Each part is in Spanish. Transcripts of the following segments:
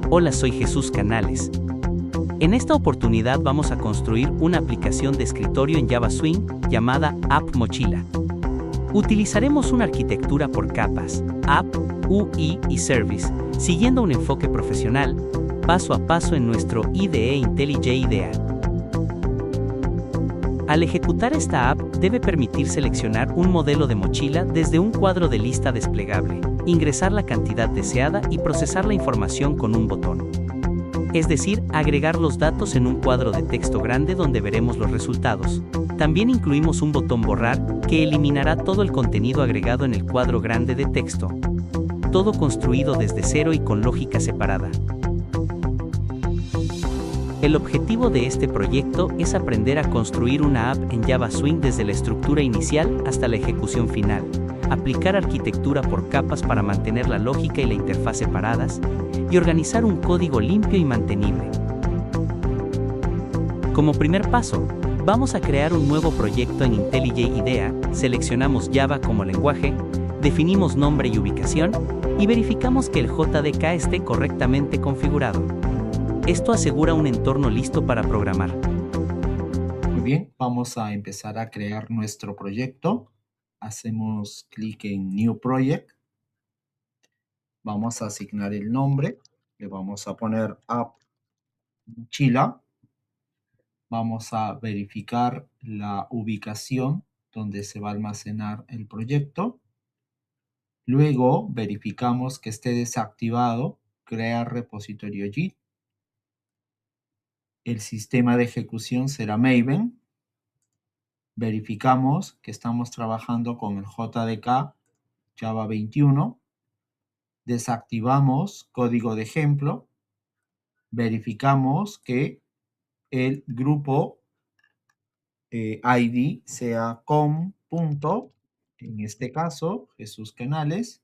Hola, soy Jesús Canales. En esta oportunidad vamos a construir una aplicación de escritorio en Java Swing llamada App Mochila. Utilizaremos una arquitectura por capas, App, UI y Service, siguiendo un enfoque profesional, paso a paso en nuestro IDE IntelliJ IDEA. Al ejecutar esta app, debe permitir seleccionar un modelo de mochila desde un cuadro de lista desplegable, ingresar la cantidad deseada y procesar la información con un botón. Es decir, agregar los datos en un cuadro de texto grande donde veremos los resultados. También incluimos un botón borrar, que eliminará todo el contenido agregado en el cuadro grande de texto. Todo construido desde cero y con lógica separada. El objetivo de este proyecto es aprender a construir una app en Java Swing desde la estructura inicial hasta la ejecución final, aplicar arquitectura por capas para mantener la lógica y la interfaz separadas, y organizar un código limpio y mantenible. Como primer paso, vamos a crear un nuevo proyecto en IntelliJ IDEA, seleccionamos Java como lenguaje, definimos nombre y ubicación, y verificamos que el JDK esté correctamente configurado. Esto asegura un entorno listo para programar. Muy bien, vamos a empezar a crear nuestro proyecto. Hacemos clic en New Project. Vamos a asignar el nombre. Le vamos a poner App Mochila. Vamos a verificar la ubicación donde se va a almacenar el proyecto. Luego verificamos que esté desactivado Crear repositorio Git. El sistema de ejecución será Maven. Verificamos que estamos trabajando con el JDK Java 21. Desactivamos código de ejemplo. Verificamos que el grupo ID sea com. En este caso, Jesús Canales.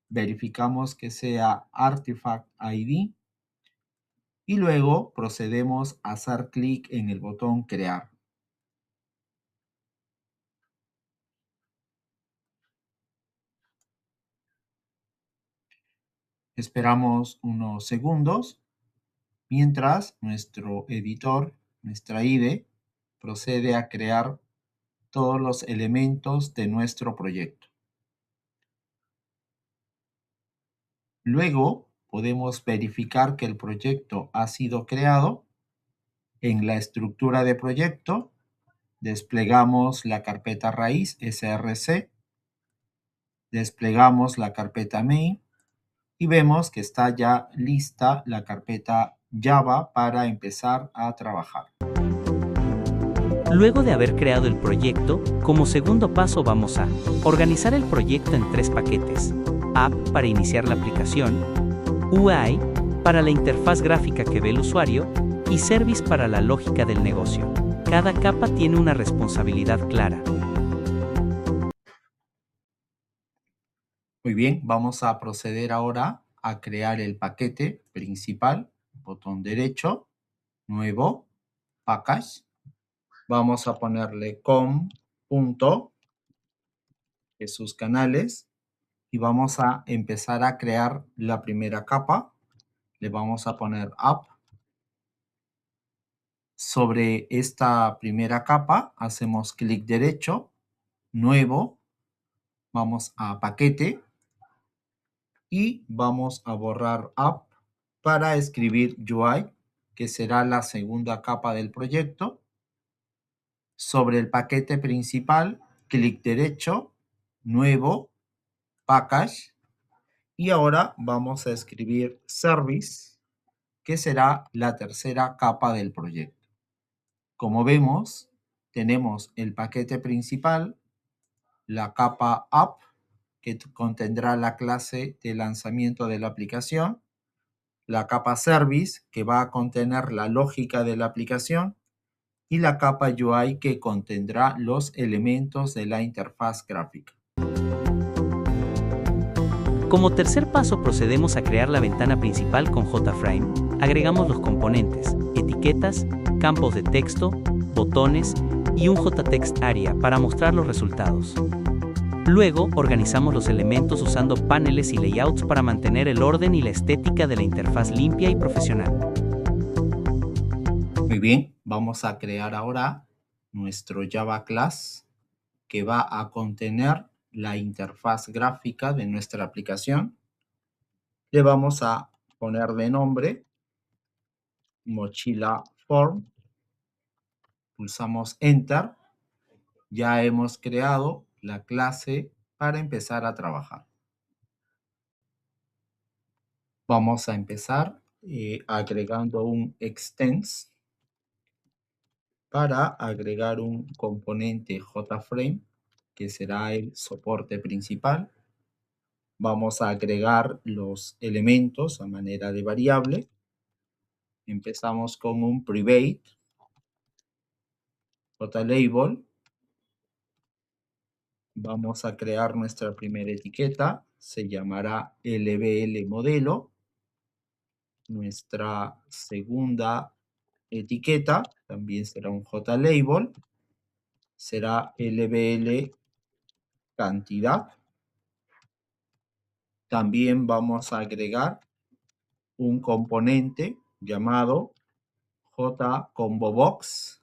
Verificamos que sea Artifact ID. Y luego procedemos a hacer clic en el botón Crear. Esperamos unos segundos mientras nuestro editor, nuestra IDE, procede a crear todos los elementos de nuestro proyecto. Luego podemos verificar que el proyecto ha sido creado. En la estructura de proyecto desplegamos la carpeta raíz src, desplegamos la carpeta main y vemos que está ya lista la carpeta Java para empezar a trabajar. Luego de haber creado el proyecto, como segundo paso vamos a organizar el proyecto en 3 paquetes. App para iniciar la aplicación, UI para la interfaz gráfica que ve el usuario y Service para la lógica del negocio. Cada capa tiene una responsabilidad clara. Muy bien, vamos a proceder ahora a crear el paquete principal. Botón derecho, nuevo, package. Vamos a ponerle com.Jesús Canales y vamos a empezar a crear la primera capa. Le vamos a poner app. Sobre esta primera capa hacemos clic derecho, nuevo, vamos a paquete y vamos a borrar app para escribir UI, que será la segunda capa del proyecto. Sobre el paquete principal, clic derecho, nuevo, package, y ahora vamos a escribir service, que será la tercera capa del proyecto. Como vemos, tenemos el paquete principal, la capa app, que contendrá la clase de lanzamiento de la aplicación, la capa service, que va a contener la lógica de la aplicación, y la capa UI, que contendrá los elementos de la interfaz gráfica. Como tercer paso procedemos a crear la ventana principal con JFrame, agregamos los componentes, etiquetas, campos de texto, botones y un JText Area para mostrar los resultados. Luego, organizamos los elementos usando paneles y layouts para mantener el orden y la estética de la interfaz limpia y profesional. Muy bien, vamos a crear ahora nuestro Java Class que va a contener la interfaz gráfica de nuestra aplicación. Le vamos a poner de nombre Mochila Form. Pulsamos Enter. Ya hemos creado la clase para empezar a trabajar. Vamos a empezar agregando un extends para agregar un componente JFrame que será el soporte principal. Vamos a agregar los elementos a manera de variable. Empezamos con un private, JLabel. Vamos a crear nuestra primera etiqueta. Se llamará LBL modelo. Nuestra segunda etiqueta también será un JLabel. Será LBL cantidad. También vamos a agregar un componente llamado JComboBox,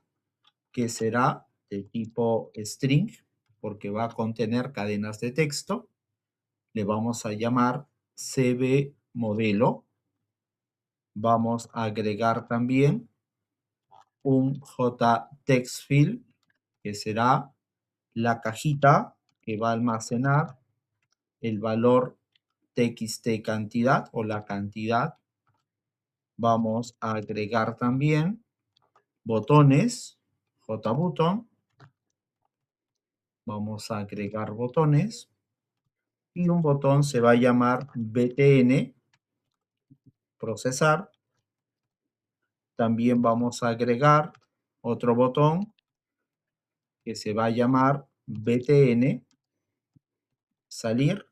que será de tipo string, porque va a contener cadenas de texto. Le vamos a llamar CB modelo. Vamos a agregar también un JTextField, que será la cajita que va a almacenar el valor txt cantidad o la cantidad. Vamos a agregar también botones, JButton. Vamos a agregar botones y un botón se va a llamar btn, procesar. También vamos a agregar otro botón que se va a llamar btn, salir.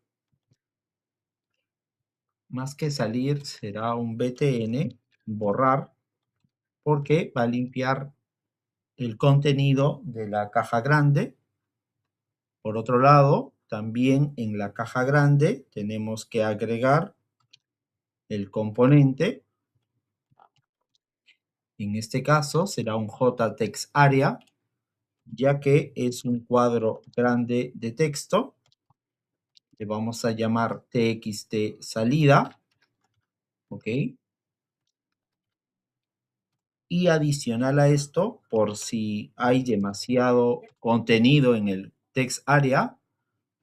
Más que salir será un btn, borrar, porque va a limpiar el contenido de la caja grande. Por otro lado, también en la caja grande tenemos que agregar el componente. En este caso será un JTextArea, ya que es un cuadro grande de texto. Le vamos a llamar txt salida. ¿Ok? Y adicional a esto, por si hay demasiado contenido en el text area,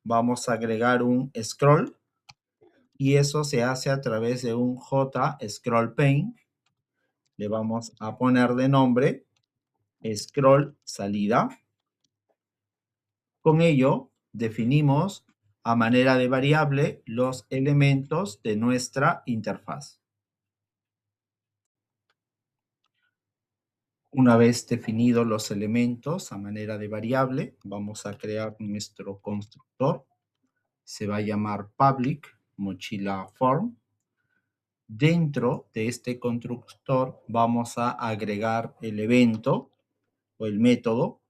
vamos a agregar un scroll y eso se hace a través de un JScrollPaint. Le vamos a poner de nombre scroll salida. Con ello definimos a manera de variable los elementos de nuestra interfaz. Una vez definidos los elementos a manera de variable, vamos a crear nuestro constructor. Se va a llamar public mochila form. Dentro de este constructor vamos a agregar el evento o el método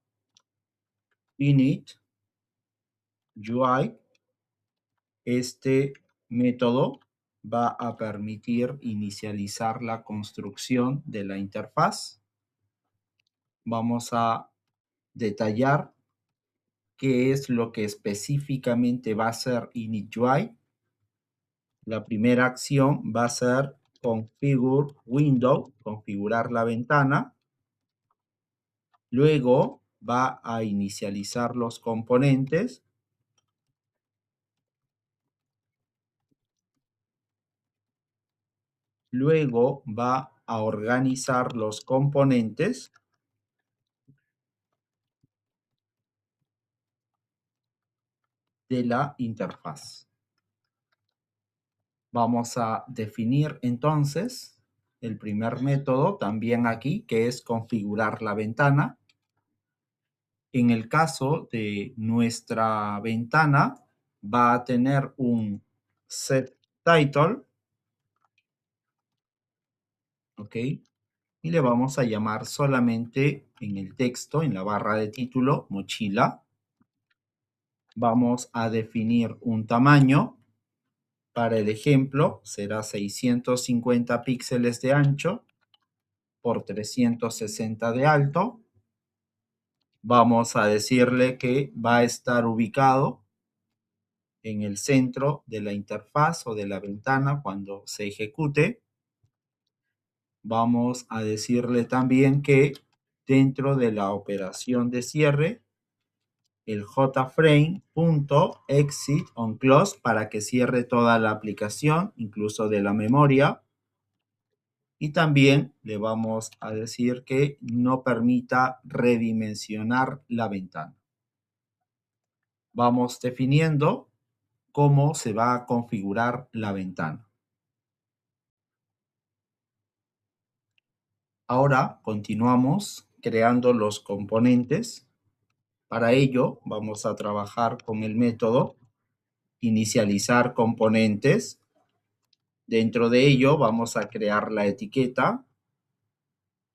init UI. Este método va a permitir inicializar la construcción de la interfaz. Vamos a detallar qué es lo que específicamente va a ser initUI. La primera acción va a ser configure window, configurar la ventana. Luego va a inicializar los componentes. Luego va a organizar los componentes. De la interfaz. Vamos a definir entonces el primer método también aquí, que es configurar la ventana. En el caso de nuestra ventana, va a tener un setTitle, ¿ok? Y le vamos a llamar solamente en el texto, en la barra de título, mochila. Vamos a definir un tamaño. Para el ejemplo, será 650 píxeles de ancho por 360 de alto. Vamos a decirle que va a estar ubicado en el centro de la interfaz o de la ventana cuando se ejecute. Vamos a decirle también que dentro de la operación de cierre, el jframe.exit.onClose para que cierre toda la aplicación, incluso de la memoria. Y también le vamos a decir que no permita redimensionar la ventana. Vamos definiendo cómo se va a configurar la ventana. Ahora continuamos creando los componentes. Para ello vamos a trabajar con el método inicializar componentes. Dentro de ello vamos a crear la etiqueta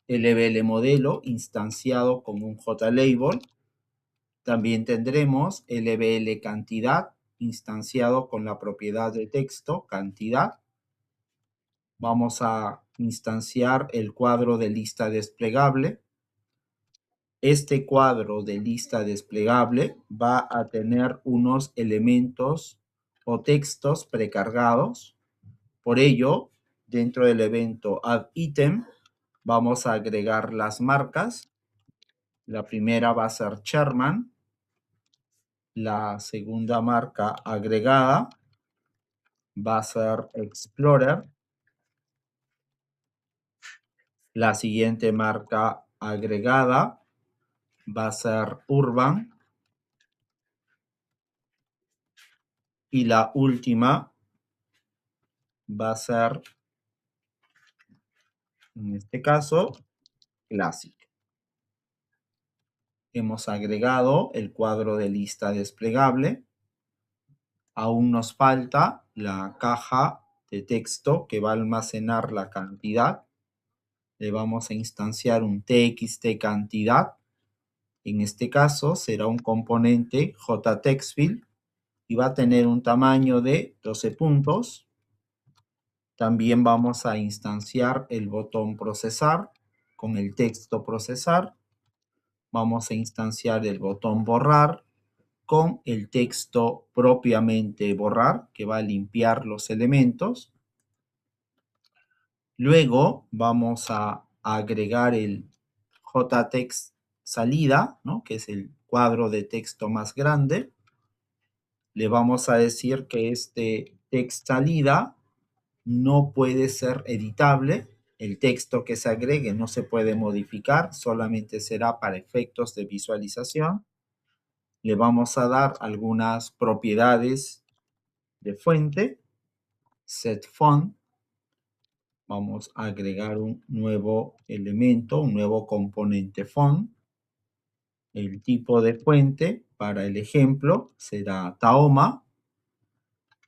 LBL modelo instanciado con un JLabel. También tendremos LBL cantidad instanciado con la propiedad de texto cantidad. Vamos a instanciar el cuadro de lista desplegable. Este cuadro de lista desplegable va a tener unos elementos o textos precargados. Por ello, dentro del evento addItem, vamos a agregar las marcas. La primera va a ser Sherman. La segunda marca agregada va a ser Explorer. La siguiente marca agregada va a ser Urban. Y la última va a ser, en este caso, Classic. Hemos agregado el cuadro de lista desplegable. Aún nos falta la caja de texto que va a almacenar la cantidad. Le vamos a instanciar un txt cantidad. En este caso será un componente jtextfield y va a tener un tamaño de 12 puntos. También vamos a instanciar el botón procesar con el texto procesar. Vamos a instanciar el botón borrar con el texto propiamente borrar, que va a limpiar los elementos. Luego vamos a agregar el jtext salida, ¿no? Que es el cuadro de texto más grande. Le vamos a decir que este text salida no puede ser editable. El texto que se agregue no se puede modificar, solamente será para efectos de visualización. Le vamos a dar algunas propiedades de fuente, setFont. Vamos a agregar un nuevo elemento, un nuevo componente font. El tipo de fuente para el ejemplo será Tahoma.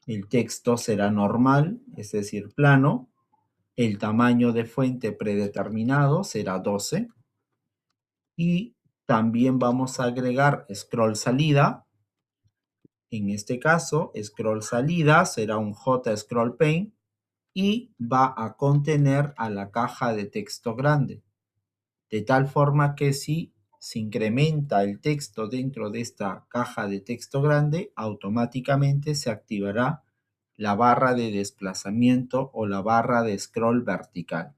El texto será normal, es decir, plano. El tamaño de fuente predeterminado será 12. Y también vamos a agregar scroll salida. En este caso, scroll salida será un JScrollPaint y va a contener a la caja de texto grande. De tal forma que si se incrementa el texto dentro de esta caja de texto grande, automáticamente se activará la barra de desplazamiento o la barra de scroll vertical.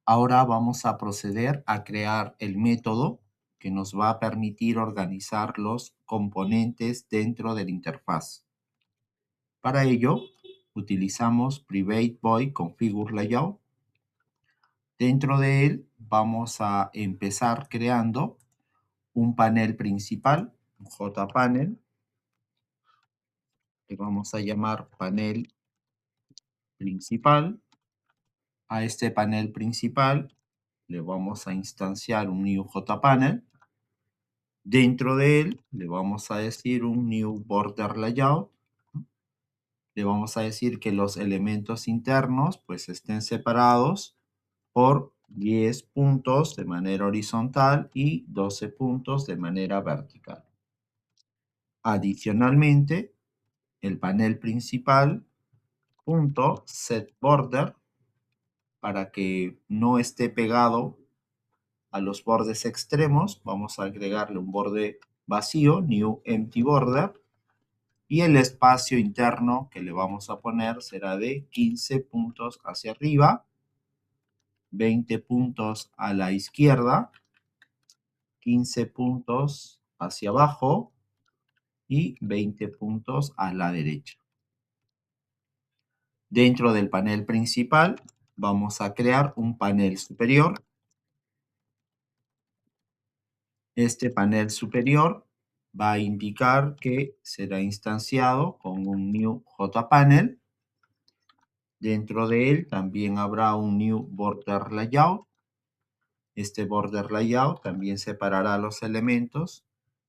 Ahora vamos a proceder a crear el método que nos va a permitir organizar los componentes dentro de la interfaz. Para ello, utilizamos Private Void Configure Layout. Dentro de él vamos a empezar creando un panel principal, un JPanel. Le vamos a llamar panel principal. A este panel principal le vamos a instanciar un new JPanel. Dentro de él le vamos a decir un new border layout. Le vamos a decir que los elementos internos pues estén separados por 10 puntos de manera horizontal y 12 puntos de manera vertical. Adicionalmente, el panel principal, set border, para que no esté pegado a los bordes extremos, vamos a agregarle un borde vacío, new empty border, y el espacio interno que le vamos a poner será de 15 puntos hacia arriba, 20 puntos a la izquierda, 15 puntos hacia abajo y 20 puntos a la derecha. Dentro del panel principal vamos a crear un panel superior. Este panel superior va a indicar que será instanciado con un new JPanel. Dentro de él también habrá un new border layout. Este border layout también separará los elementos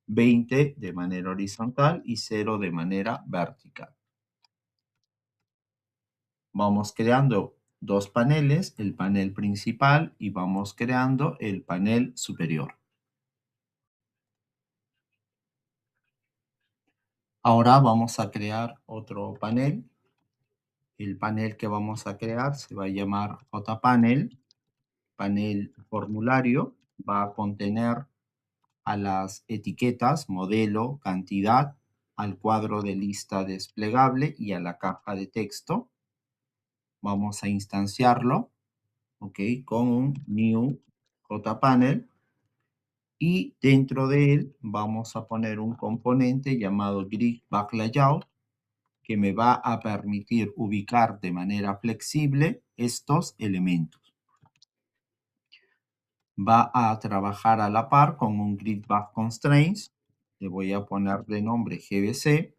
20 de manera horizontal y 0 de manera vertical. Vamos creando dos paneles, el panel principal y vamos creando el panel superior. Ahora vamos a crear otro panel. El panel que vamos a crear se va a llamar JPanel, panel formulario. Va a contener a las etiquetas modelo, cantidad, al cuadro de lista desplegable y a la caja de texto. Vamos a instanciarlo, ¿ok? Con un new JPanel. Y dentro de él vamos a poner un componente llamado Grid Back Layout que me va a permitir ubicar de manera flexible estos elementos. Va a trabajar a la par con un Grid Back Constraints. Le voy a poner de nombre GBC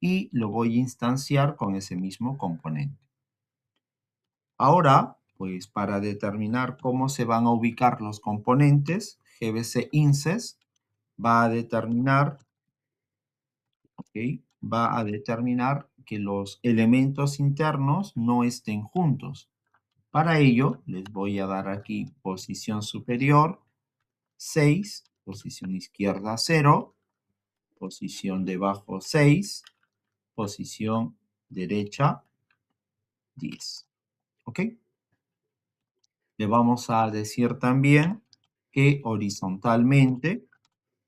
y lo voy a instanciar con ese mismo componente. Ahora, pues para determinar cómo se van a ubicar los componentes, GBC Inces va a determinar, va a determinar que los elementos internos no estén juntos. Para ello, les voy a dar aquí posición superior 6, posición izquierda 0, posición debajo 6, posición derecha 10. ¿Ok? Le vamos a decir también que horizontalmente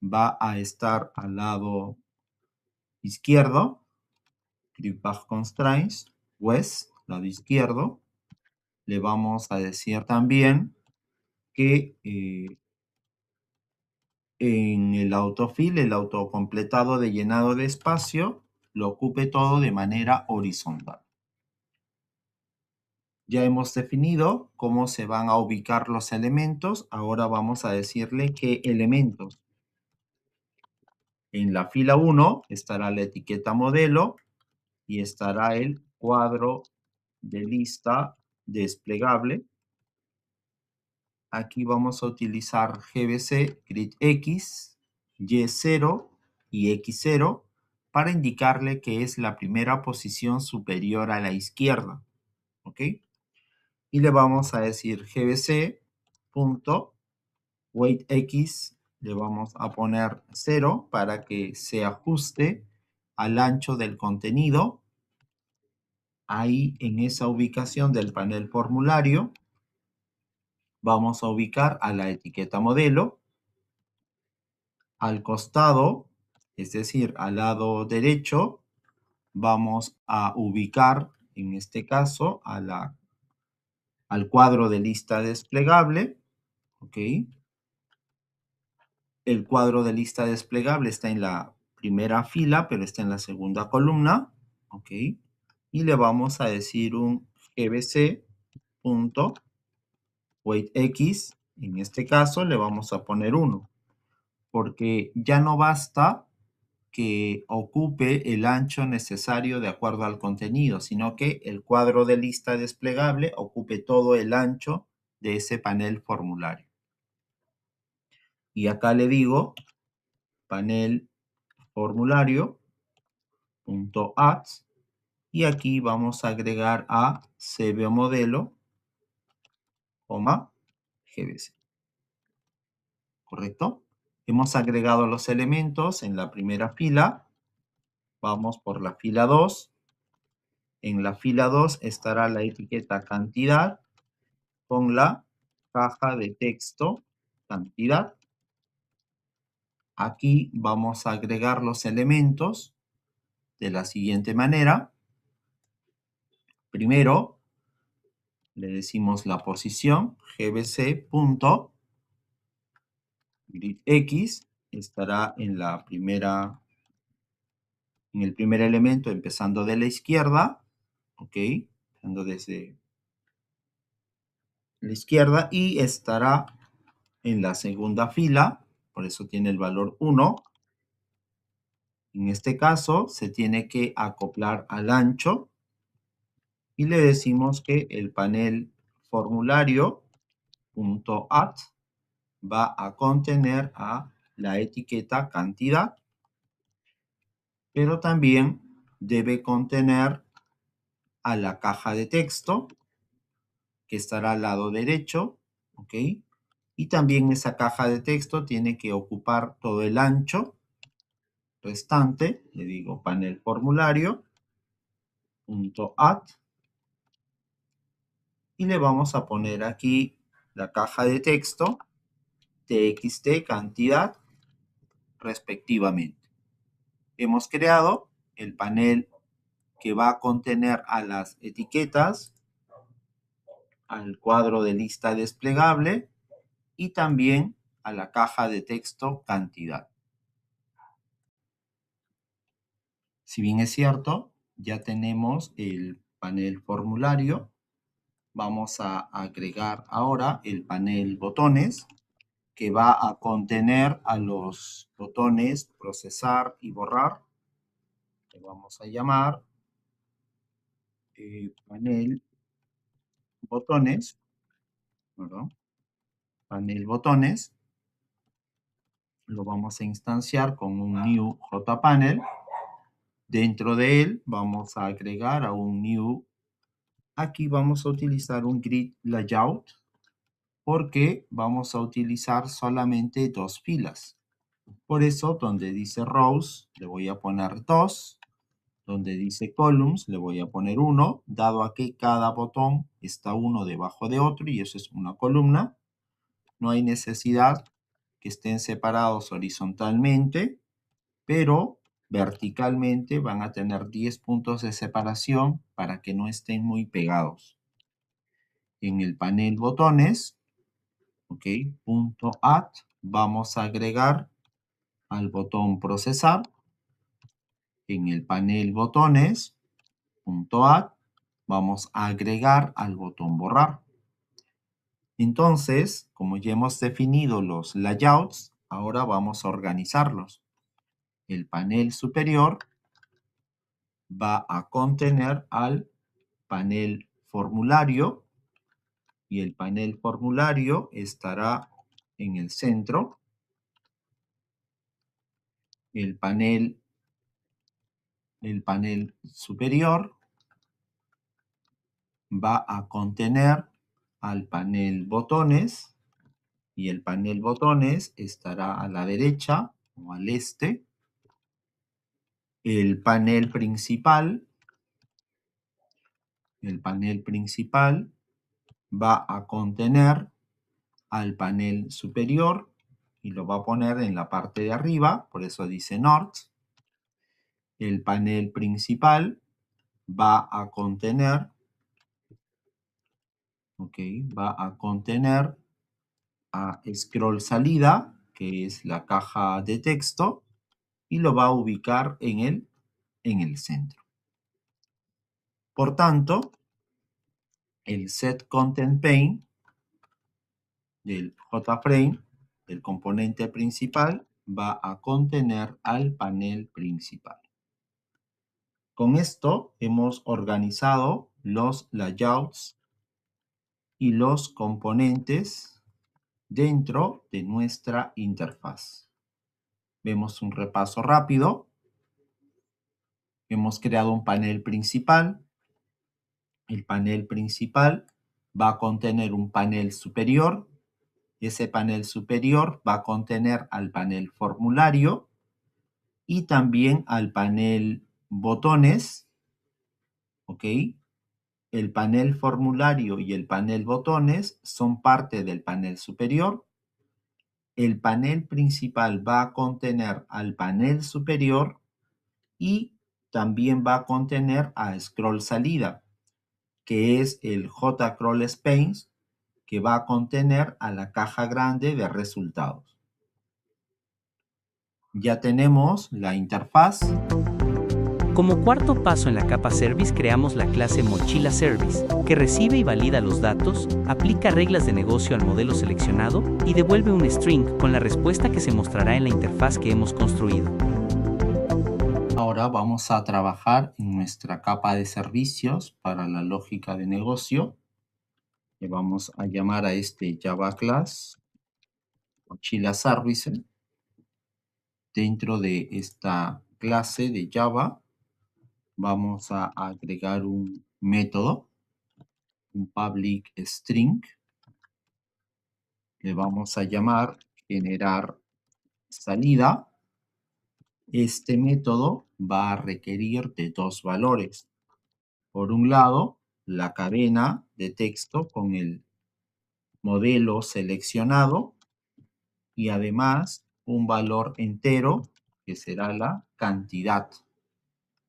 va a estar al lado izquierdo, Grid Path Constraints, West, lado izquierdo. Le vamos a decir también que en el autofill, el autocompletado de llenado de espacio, lo ocupe todo de manera horizontal. Ya hemos definido cómo se van a ubicar los elementos. Ahora vamos a decirle qué elementos. En la fila 1 estará la etiqueta modelo y estará el cuadro de lista desplegable. Aquí vamos a utilizar GBC, Grid X, Y0 y X0 para indicarle que es la primera posición superior a la izquierda. ¿Ok? Y le vamos a decir gbc.weightX, le vamos a poner 0 para que se ajuste al ancho del contenido. Ahí en esa ubicación del panel formulario vamos a ubicar a la etiqueta modelo. Al costado, es decir, al lado derecho, vamos a ubicar, en este caso, al cuadro de lista desplegable. ¿Ok? El cuadro de lista desplegable está en la primera fila, pero está en la segunda columna. ¿Ok? Y le vamos a decir un gbc.weightX. En este caso, le vamos a poner 1, porque ya no basta que ocupe el ancho necesario de acuerdo al contenido, sino que el cuadro de lista desplegable ocupe todo el ancho de ese panel formulario. Y acá le digo panel formulario.add y aquí vamos a agregar a cbo modelo, GBC. ¿Correcto? Hemos agregado los elementos en la primera fila. Vamos por la fila 2. En la fila 2 estará la etiqueta cantidad con la caja de texto cantidad. Aquí vamos a agregar los elementos de la siguiente manera. Primero, le decimos la posición, gbc.gridX estará en el primer elemento empezando de la izquierda, ¿ok? Empezando desde la izquierda y estará en la segunda fila, por eso tiene el valor 1. En este caso, se tiene que acoplar al ancho y le decimos que el panel formulario.add va a contener a la etiqueta cantidad, pero también debe contener a la caja de texto que estará al lado derecho, ¿ok? Y también esa caja de texto tiene que ocupar todo el ancho restante. Le digo panel formulario.add y le vamos a poner aquí la caja de texto txt cantidad respectivamente. Hemos creado el panel que va a contener a las etiquetas, al cuadro de lista desplegable y también a la caja de texto cantidad. Si bien es cierto, ya tenemos el panel formulario, vamos a agregar ahora el panel botones que va a contener a los botones procesar y borrar. Le vamos a llamar panel botones, ¿verdad? Panel botones, lo vamos a instanciar con un new jpanel. Dentro de él vamos a agregar a un new, aquí vamos a utilizar un grid layout porque vamos a utilizar solamente 2 filas. Por eso, donde dice rows, le voy a poner 2. Donde dice columns, le voy a poner 1, dado a que cada botón está uno debajo de otro y eso es una columna. No hay necesidad que estén separados horizontalmente, pero verticalmente van a tener 10 puntos de separación para que no estén muy pegados. En el panel botones, ok, punto add, vamos a agregar al botón procesar. En el panel botones, punto add, vamos a agregar al botón borrar. Entonces, como ya hemos definido los layouts, ahora vamos a organizarlos. El panel superior va a contener al panel formulario y el panel formulario estará en el centro. El panel superior va a contener al panel botones y el panel botones estará a la derecha o al este. El panel principal va a contener al panel superior y lo va a poner en la parte de arriba, por eso dice North. El panel principal va a contener, va a contener a scroll salida, que es la caja de texto, y lo va a ubicar en el centro. Por tanto, el set content pane del JFrame, del componente principal, va a contener al panel principal. Con esto hemos organizado los layouts y los componentes dentro de nuestra interfaz. Vemos un repaso rápido. Hemos creado un panel principal. El panel principal va a contener un panel superior Ese panel superior va a contener al panel formulario y también al panel botones, ¿ok? El panel formulario y el panel botones son parte del panel superior. El panel principal va a contener al panel superior y también va a contener a scroll salida, que es el J-Crawl Space, que va a contener a la caja grande de resultados. Ya tenemos la interfaz. Como cuarto paso en la capa Service creamos la clase Mochila Service, que recibe y valida los datos, aplica reglas de negocio al modelo seleccionado y devuelve un string con la respuesta que se mostrará en la interfaz que hemos construido. Ahora vamos a trabajar en nuestra capa de servicios para la lógica de negocio. Le vamos a llamar a este Java Class Mochila Service. Dentro de esta clase de Java vamos a agregar un método, un public string. Le vamos a llamar generar salida. Este método va a requerir de dos valores. Por un lado, la cadena de texto con el modelo seleccionado y además un valor entero que será la cantidad.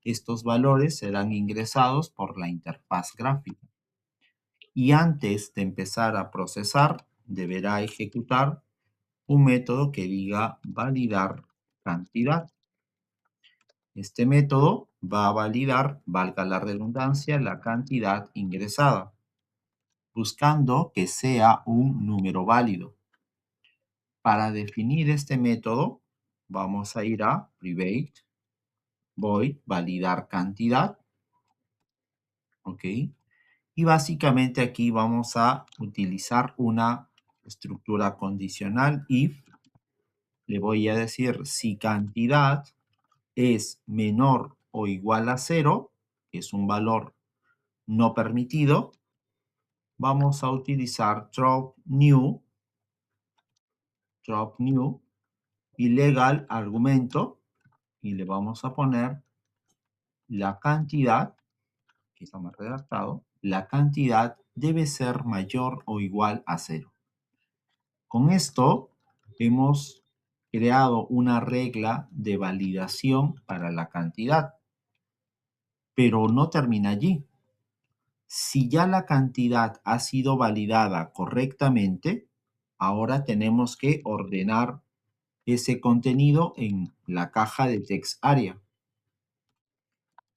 Estos valores serán ingresados por la interfaz gráfica. Y antes de empezar a procesar, deberá ejecutar un método que diga validar cantidad. Este método va a validar, valga la redundancia, la cantidad ingresada, buscando que sea un número válido. Para definir este método, vamos a ir a private void validar cantidad, ¿ok? Y básicamente aquí vamos a utilizar una estructura condicional if. Le voy a decir si cantidad es menor o igual a 0, que es un valor no permitido, vamos a utilizar drop new y legal argumento y le vamos a poner la cantidad, que está mal redactado, la cantidad debe ser mayor o igual a 0. Con esto hemos creado una regla de validación para la cantidad, pero no termina allí. Si ya la cantidad ha sido validada correctamente, ahora tenemos que ordenar ese contenido en la caja de text area.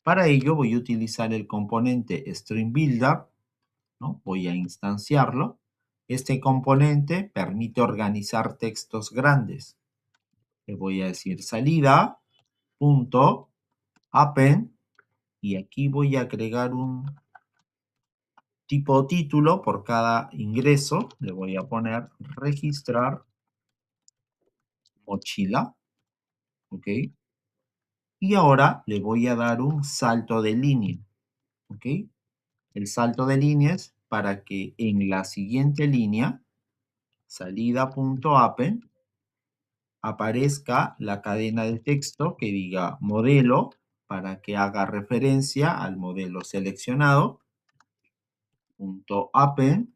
Para ello voy a utilizar el componente string-builder, ¿no? Voy a instanciarlo. Este componente permite organizar textos grandes. Le voy a decir salida, punto, append, y aquí voy a agregar un tipo título por cada ingreso. Le voy a poner registrar mochila, ¿ok? Y ahora le voy a dar un salto de línea, ¿ok? El salto de líneas para que en la siguiente línea, salida.append, aparezca la cadena de texto que diga modelo para que haga referencia al modelo seleccionado, .append,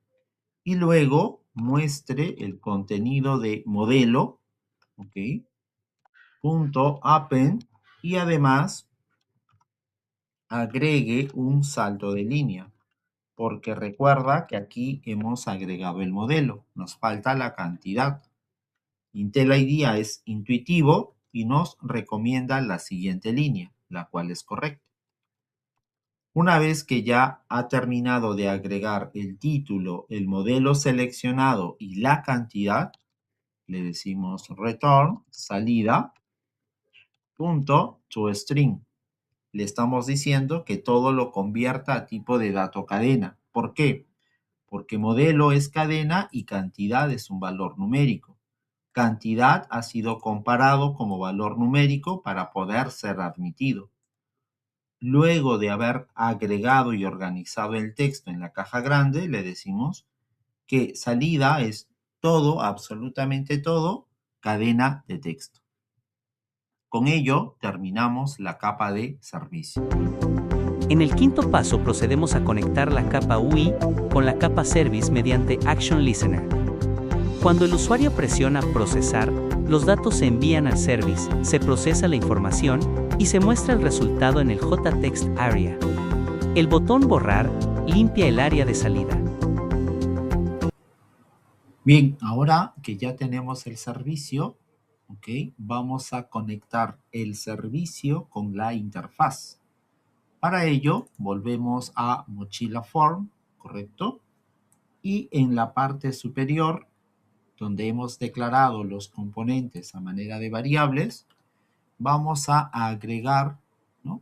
y luego muestre el contenido de modelo, ¿ok? .append, y además agregue un salto de línea, porque recuerda que aquí hemos agregado el modelo, nos falta la cantidad. Intel IDEA es intuitivo y nos recomienda la siguiente línea, la cual es correcta. Una vez que ya ha terminado de agregar el título, el modelo seleccionado y la cantidad, le decimos return, salida, punto toString. Le estamos diciendo que todo lo convierta a tipo de dato cadena. ¿Por qué? Porque modelo es cadena y cantidad es un valor numérico. Cantidad ha sido comparado como valor numérico para poder ser admitido. Luego de haber agregado y organizado el texto en la caja grande, le decimos que salida es todo, absolutamente todo, cadena de texto. Con ello terminamos la capa de servicio. En el quinto paso procedemos a conectar la capa UI con la capa Service mediante Action Listener. Cuando el usuario presiona Procesar, los datos se envían al service, se procesa la información y se muestra el resultado en el JText Area. El botón Borrar limpia el área de salida. Bien, ahora que ya tenemos el servicio, vamos a conectar el servicio con la interfaz. Para ello, volvemos a Mochila Form, ¿correcto? Y en la parte superior, donde hemos declarado los componentes a manera de variables, vamos a agregar, ¿no?,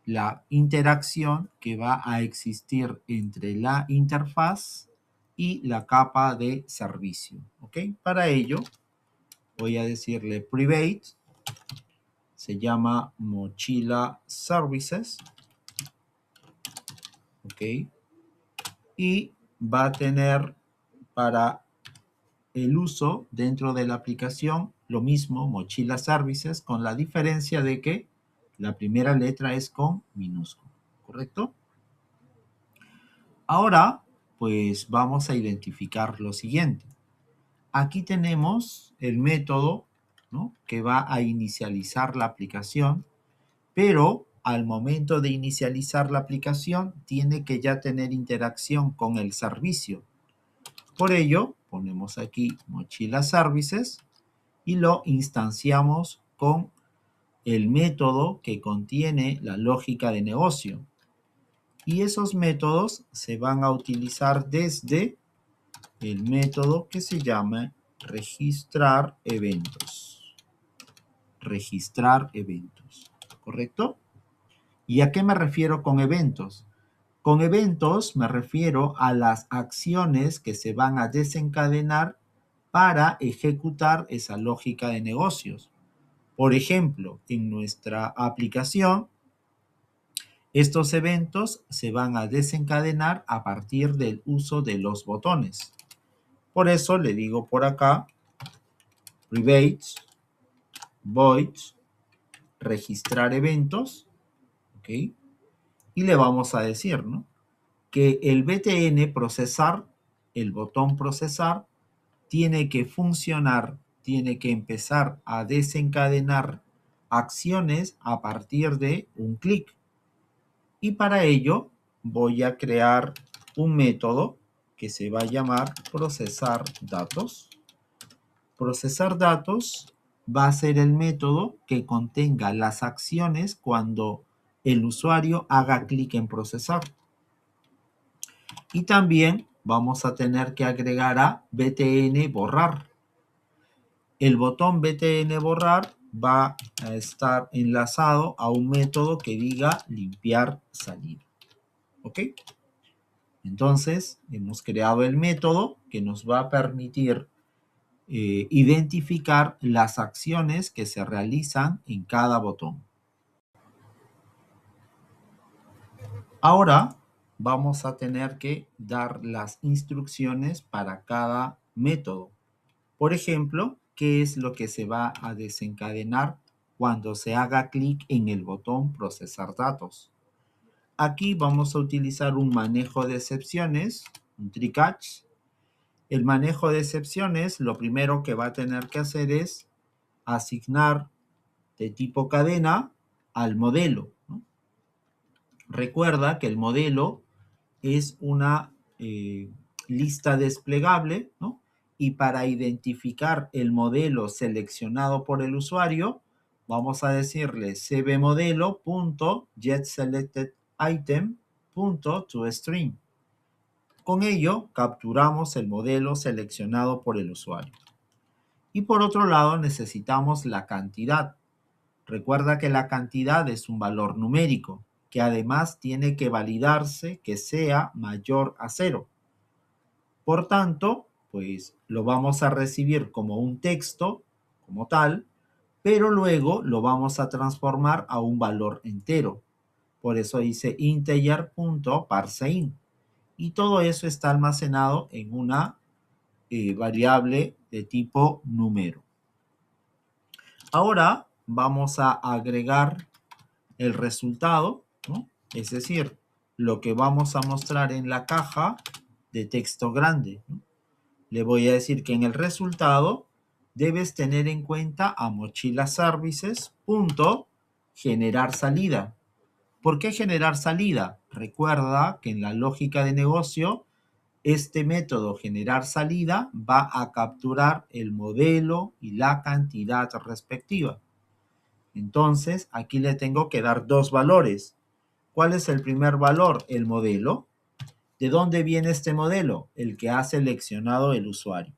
la interacción que va a existir entre la interfaz y la capa de servicio. Para ello, voy a decirle private, se llama Mochila Services, y va a tener para el uso dentro de la aplicación lo mismo, Mochila Services, con la diferencia de que la primera letra es con minúscula, ¿correcto? Ahora, pues vamos a identificar lo siguiente. Aquí tenemos el método, ¿no?, que va a inicializar la aplicación, pero al momento de inicializar la aplicación tiene que ya tener interacción con el servicio. Por ello, ponemos aquí Mochila Services y lo instanciamos con el método que contiene la lógica de negocio. Y esos métodos se van a utilizar desde el método que se llama registrar eventos. Registrar eventos, ¿correcto? ¿Y a qué me refiero con eventos? Con eventos me refiero a las acciones que se van a desencadenar para ejecutar esa lógica de negocios. Por ejemplo, en nuestra aplicación, estos eventos se van a desencadenar a partir del uso de los botones. Por eso le digo por acá, private, void, registrar eventos, y le vamos a decir, ¿no?, que el BTN procesar, el botón procesar, tiene que funcionar, tiene que empezar a desencadenar acciones a partir de un clic. Y para ello voy a crear un método que se va a llamar procesar datos. Procesar datos va a ser el método que contenga las acciones cuando el usuario haga clic en procesar. Y también vamos a tener que agregar a BTN borrar. El botón BTN borrar va a estar enlazado a un método que diga limpiar salida. Entonces, hemos creado el método que nos va a permitir identificar las acciones que se realizan en cada botón. Ahora vamos a tener que dar las instrucciones para cada método. Por ejemplo, ¿qué es lo que se va a desencadenar cuando se haga clic en el botón procesar datos? Aquí vamos a utilizar un manejo de excepciones, un try catch. El manejo de excepciones, lo primero que va a tener que hacer es asignar de tipo cadena al modelo, ¿no? Recuerda que el modelo es una lista desplegable, ¿no? Y para identificar el modelo seleccionado por el usuario, vamos a decirle cbmodelo.getSelectedItem.toString. Con ello, capturamos el modelo seleccionado por el usuario. Y por otro lado, necesitamos la cantidad. Recuerda que la cantidad es un valor numérico, que además tiene que validarse que sea mayor a 0. Por tanto, pues lo vamos a recibir como un texto, como tal, pero luego lo vamos a transformar a un valor entero. Por eso dice integer.parseInt. Y todo eso está almacenado en una variable de tipo número. Ahora vamos a agregar el resultado, ¿no? Es decir, lo que vamos a mostrar en la caja de texto grande, ¿no? Le voy a decir que en el resultado debes tener en a mochila services punto generar salida. ¿Por qué generar salida? Recuerda que en la lógica de negocio, este método generar salida va a capturar el modelo y la cantidad respectiva. Entonces, aquí le tengo que dar dos valores. ¿Cuál es el primer valor? El modelo. ¿De dónde viene este modelo? El que ha seleccionado el usuario.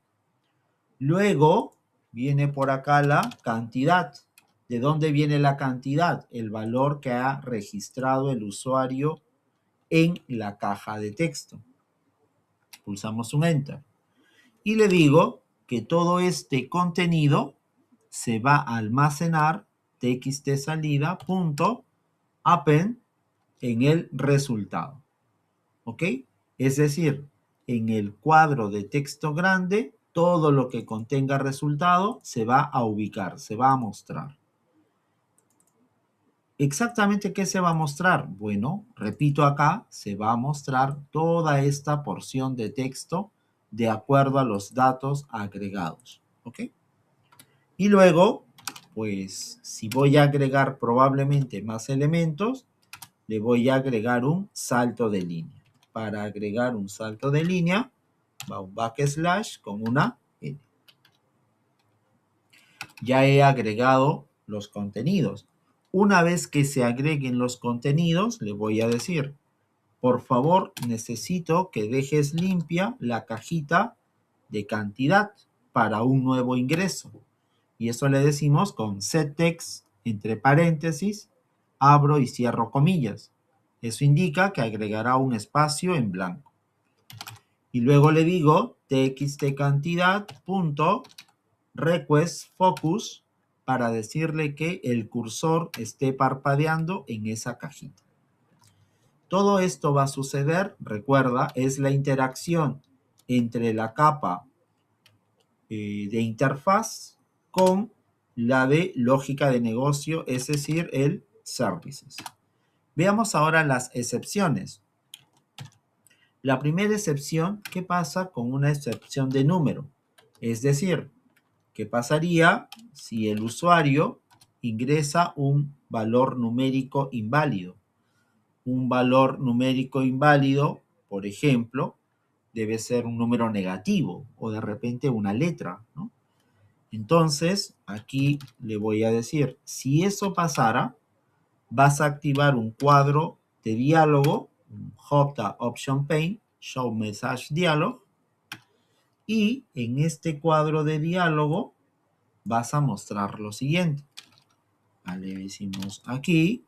Luego viene por acá la cantidad. ¿De dónde viene la cantidad? El valor que ha registrado el usuario en la caja de texto. Pulsamos un Enter. Y le digo que todo este contenido se va a almacenar txtsalida.append en el resultado. ¿Ok? Es decir, en el cuadro de texto grande, todo lo que contenga resultado se va a ubicar, se va a mostrar. ¿Exactamente qué se va a mostrar? Bueno, repito acá, se va a mostrar toda esta porción de texto de acuerdo a los datos agregados. ¿Ok? Y luego, pues, si voy a agregar probablemente más elementos, le voy a agregar un salto de línea. Para agregar un salto de línea, va un backslash con una N. Ya he agregado los contenidos. Una vez que se agreguen los contenidos, le voy a decir, por favor, necesito que dejes limpia la cajita de cantidad para un nuevo ingreso. Y eso le decimos con setText, entre paréntesis, abro y cierro comillas. Eso indica que agregará un espacio en blanco. Y luego le digo txtCantidad.requestFocus para decirle que el cursor esté parpadeando en esa cajita. Todo esto va a suceder, recuerda, es la interacción entre la capa de interfaz con la de lógica de negocio, es decir, el services. Veamos ahora las excepciones. La primera excepción, ¿qué pasa con una excepción de número? Es decir, ¿qué pasaría si el usuario ingresa un valor numérico inválido? Un valor numérico inválido, por ejemplo, debe ser un número negativo o de repente una letra, ¿no? Entonces, aquí le voy a decir, si eso pasara, vas a activar un cuadro de diálogo, J Option Pane, Show Message Dialog, y en este cuadro de diálogo vas a mostrar lo siguiente. Le decimos aquí,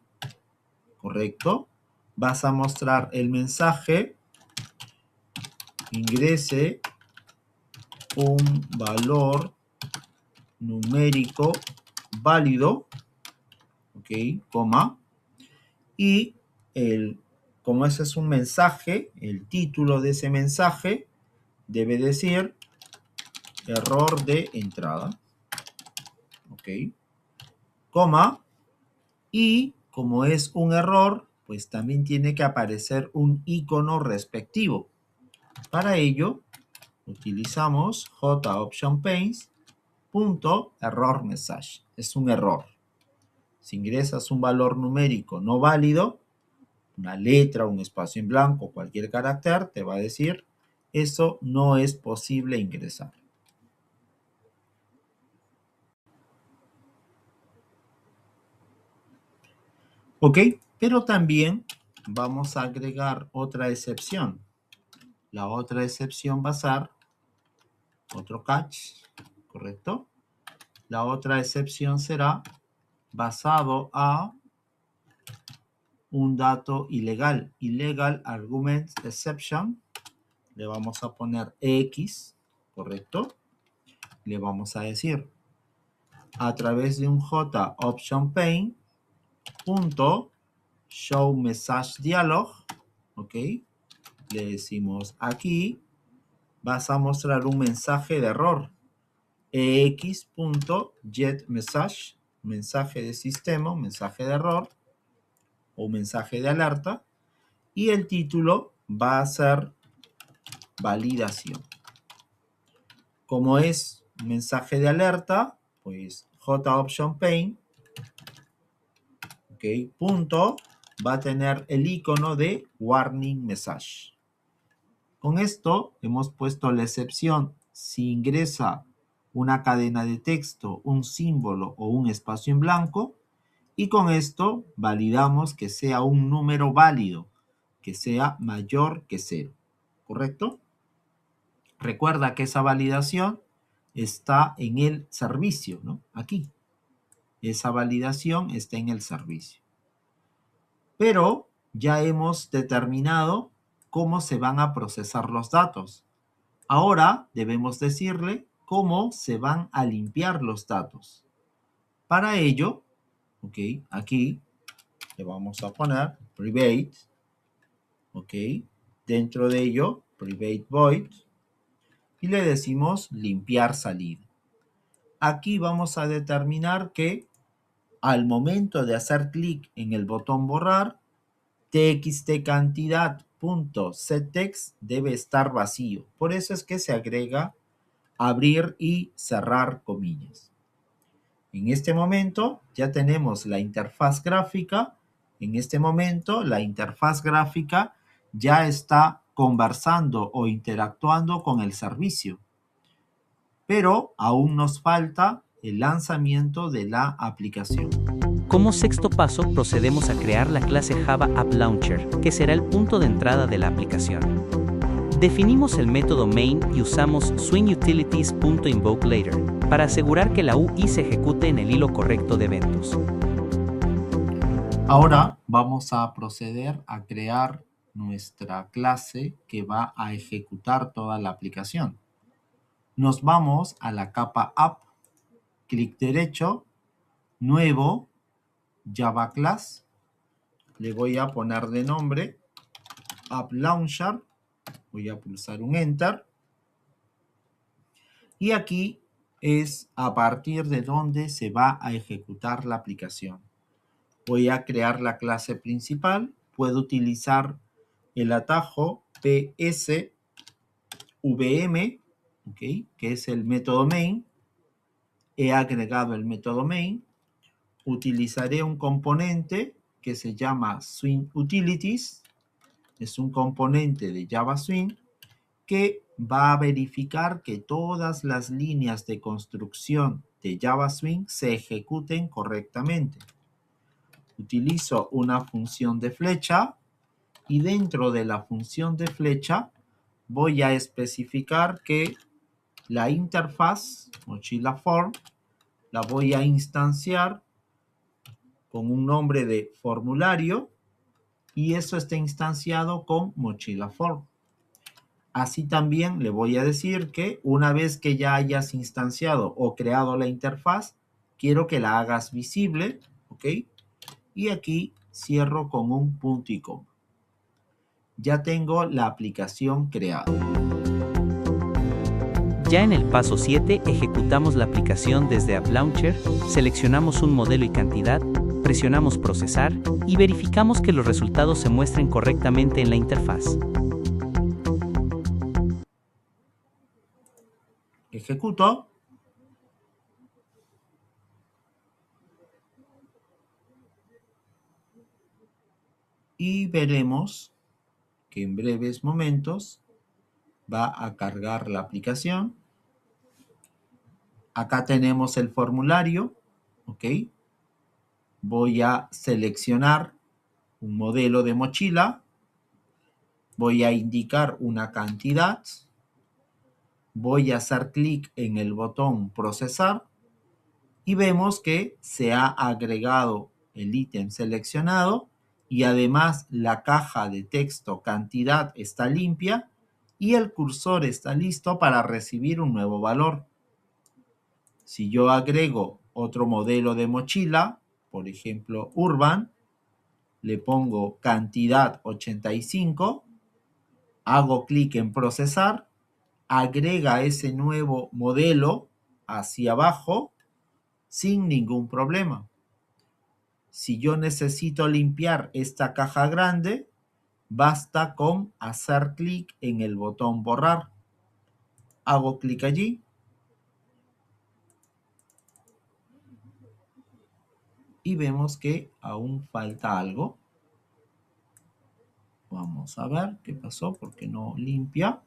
correcto, vas a mostrar el mensaje, ingrese un valor numérico válido, ok, coma, y como ese es un mensaje, el título de ese mensaje debe decir error de entrada, ok, coma, y como es un error, pues también tiene que aparecer un icono respectivo. Para ello, utilizamos JOptionPanes.errorMessage. Es un error. Si ingresas un valor numérico no válido, una letra, un espacio en blanco, cualquier carácter, te va a decir, eso no es posible ingresar. Ok, pero también vamos a agregar otra excepción. La otra excepción va a ser otro catch, ¿correcto? La otra excepción será basado a un dato ilegal. Illegal Argument Exception. Le vamos a poner X, ¿correcto? Le vamos a decir a través de un J Option Pane punto show message dialog, ¿ok? Le decimos aquí vas a mostrar un mensaje de error. ex.getMessage, mensaje de sistema, un mensaje de error o un mensaje de alerta. Y el título va a ser validación. Como es un mensaje de alerta, pues JOptionPane, punto, va a tener el icono de warning message. Con esto hemos puesto la excepción si ingresa una cadena de texto, un símbolo o un espacio en blanco, y con esto validamos que sea un número válido, que sea mayor que 0, ¿correcto? Recuerda que esa validación está en el servicio, ¿no? Aquí. Esa validación está en el servicio. Pero ya hemos determinado cómo se van a procesar los datos. Ahora debemos decirle cómo se van a limpiar los datos. Para ello, aquí le vamos a poner private, dentro de ello, private void, y le decimos limpiar salida. Aquí vamos a determinar que al momento de hacer clic en el botón borrar, txtCantidad.setText debe estar vacío. Por eso es que se agrega abrir y cerrar comillas. En este momento ya tenemos la interfaz gráfica. En este momento la interfaz gráfica ya está conversando o interactuando con el servicio. Pero aún nos falta el lanzamiento de la aplicación. Como sexto paso, procedemos a crear la clase Java App Launcher, que será el punto de entrada de la aplicación. Definimos el método main y usamos swingUtilities.invokeLater para asegurar que la UI se ejecute en el hilo correcto de eventos. Ahora vamos a proceder a crear nuestra clase que va a ejecutar toda la aplicación. Nos vamos a la capa App, clic derecho, nuevo, Java Class. Le voy a poner de nombre App Launcher. Voy a pulsar un Enter. Y aquí es a partir de donde se va a ejecutar la aplicación. Voy a crear la clase principal. Puedo utilizar el atajo psvm, que es el método main. He agregado el método main. Utilizaré un componente que se llama swingUtilities. Es un componente de Java Swing que va a verificar que todas las líneas de construcción de Java Swing se ejecuten correctamente. Utilizo una función de flecha y dentro de la función de flecha voy a especificar que la interfaz Mochila Form la voy a instanciar con un nombre de formulario y eso está instanciado con Mochila Form. Así también le voy a decir que una vez que ya hayas instanciado o creado la interfaz, quiero que la hagas visible, ¿ok? Y aquí cierro con un punto y coma. Ya tengo la aplicación creada. Ya en el paso 7 ejecutamos la aplicación desde App Launcher, seleccionamos un modelo y cantidad, presionamos procesar y verificamos que los resultados se muestren correctamente en la interfaz. Ejecuto. Y veremos que en breves momentos va a cargar la aplicación. Acá tenemos el formulario, ¿ok? Voy a seleccionar un modelo de mochila. Voy a indicar una cantidad. Voy a hacer clic en el botón procesar y vemos que se ha agregado el ítem seleccionado y además la caja de texto cantidad está limpia y el cursor está listo para recibir un nuevo valor. Si yo agrego otro modelo de mochila, por ejemplo Urban, le pongo cantidad 85, hago clic en procesar agrega ese nuevo modelo hacia abajo sin ningún problema. Si yo necesito limpiar esta caja grande, basta con hacer clic en el botón borrar. Hago clic allí. Y vemos que aún falta algo. Vamos a ver qué pasó, porque no limpia.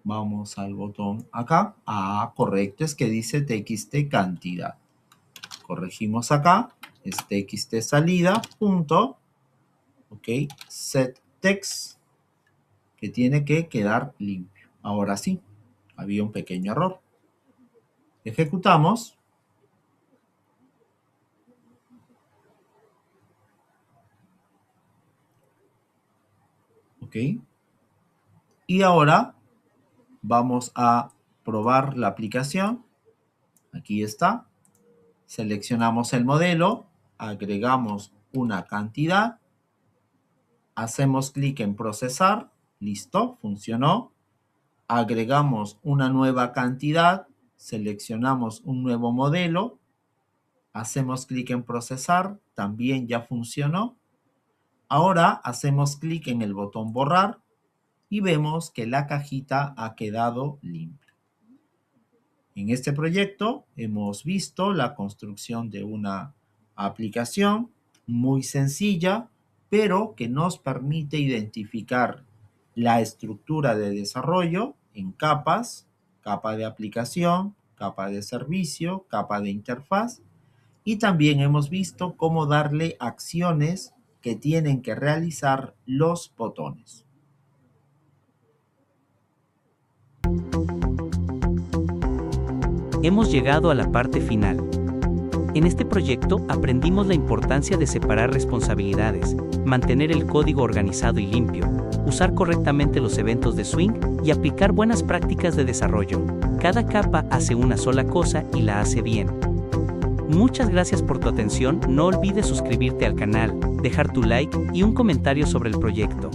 Vamos al botón acá. Ah, correcto, es que dice txt cantidad. Corregimos acá. Es txt salida, punto. Ok, set text, que tiene que quedar limpio. Ahora sí, había un pequeño error. Ejecutamos. Ok. Y ahora vamos a probar la aplicación. Aquí está. Seleccionamos el modelo, agregamos una cantidad, hacemos clic en procesar, listo, funcionó. Agregamos una nueva cantidad, seleccionamos un nuevo modelo, hacemos clic en procesar, también ya funcionó. Ahora hacemos clic en el botón borrar y vemos que la cajita ha quedado limpia. En este proyecto hemos visto la construcción de una aplicación muy sencilla, pero que nos permite identificar la estructura de desarrollo en capas, capa de aplicación, capa de servicio, capa de interfaz, y también hemos visto cómo darle acciones que tienen que realizar los botones. Hemos llegado a la parte final. En este proyecto aprendimos la importancia de separar responsabilidades, mantener el código organizado y limpio, usar correctamente los eventos de Swing y aplicar buenas prácticas de desarrollo. Cada capa hace una sola cosa y la hace bien. Muchas gracias por tu atención, no olvides suscribirte al canal, dejar tu like y un comentario sobre el proyecto.